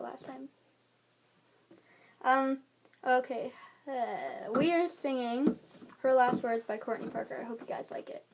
last time. Okay. We are singing Her Last Words by Courtney Parker. I hope you guys like it.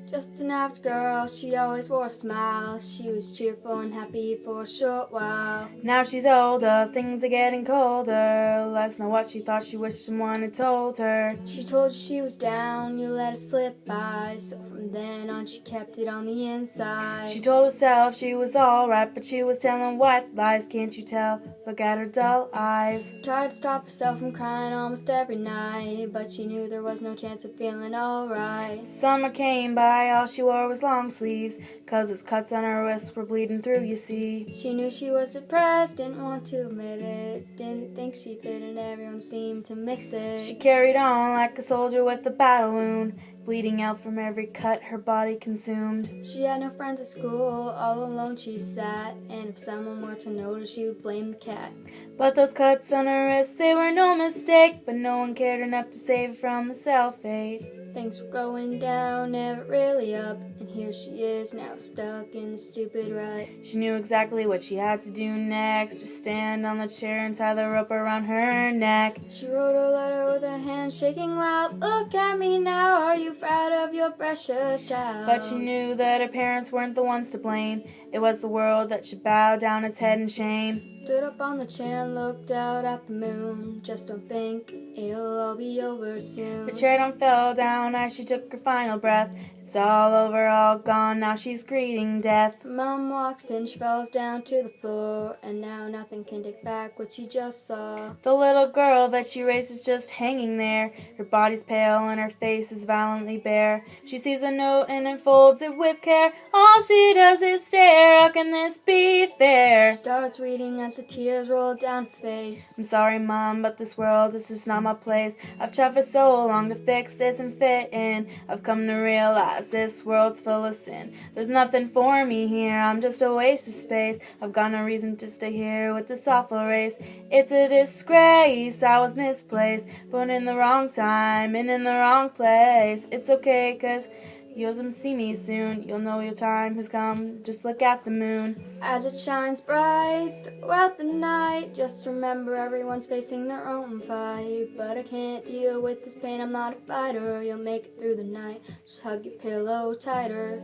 Just an average girl, she always wore a smile. She was cheerful and happy for a short while. Now she's older, things are getting colder. Let's know what she thought she wished someone had told her. She told you she was down, you let it slip by. So from then on she kept it on the inside. She told herself she was alright, but she was telling white lies, can't you tell? Look at her dull eyes. Tried to stop herself from crying almost every night, but she knew there was no chance of feeling alright. Summer came by, all she wore was long sleeves, 'cause those cuts on her wrists were bleeding through, you see. She knew she was depressed, didn't want to admit it. Didn't think she fit and everyone seemed to miss it. She carried on like a soldier with a battle wound, bleeding out from every cut her body consumed. She had no friends at school, all alone she sat, and if someone were to notice she would blame the cat. But those cuts on her wrists, they were no mistake, but no one cared enough to save her from the self-hate. Things were going down, never really up, and here she is now stuck in the stupid rut. She knew exactly what she had to do next, just stand on the chair and tie the rope around her neck. She wrote a letter with her hand shaking loud. Look at me now, are you proud of your precious child? But she knew that her parents weren't the ones to blame. It was the world that should bow down its head in shame. Stood up on the chair and looked out at the moon. Just don't think it'll all be over soon. The chair dome fell down as she took her final breath. It's all over, all gone, now she's greeting death. Her mom walks in, she falls down to the floor, and now nothing can take back what she just saw. The little girl that she raised is just hanging there. Her body's pale and her face is violently bare. She sees the note and unfolds it with care. All she does is stare. How can this be fair? She starts reading as the tears roll down her face. I'm sorry, Mom, but this world, this is not my place. I've tried for so long to fix this and fit in. I've come to realize this world's full of sin. There's nothing for me here, I'm just a waste of space. I've got no reason to stay here with this awful race. It's a disgrace, I was misplaced, put in the wrong time and in the wrong place. It's okay, 'cause you'll see me soon. You'll know your time has come, just look at the moon. As it shines bright throughout the night, just remember everyone's facing their own fight. But I can't deal with this pain, I'm not a fighter. You'll make it through the night, just hug your pillow tighter.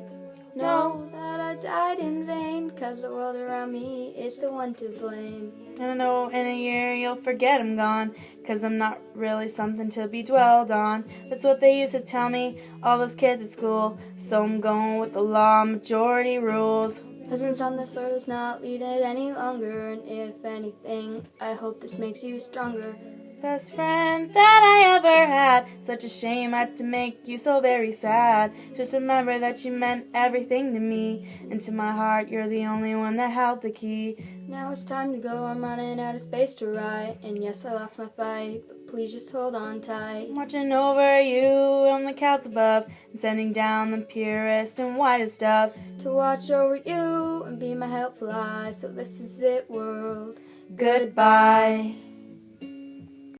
Know that I died in vain, 'cause the world around me is the one to blame. And I know in a year you'll forget I'm gone, 'cause I'm not really something to be dwelled on. That's what they used to tell me, all those kids at school. So I'm going with the law, majority rules. Presence on this earth is not needed any longer, and if anything, I hope this makes you stronger. Best friend that I ever had, such a shame I had to make you so very sad. Just remember that you meant everything to me, and to my heart you're the only one that held the key. Now it's time to go, I'm running out of space to write, and yes, I lost my fight, but please just hold on tight. I'm watching over you on the clouds above, and sending down the purest and whitest dove to watch over you and be my helpful eye. So this is it, world. Goodbye.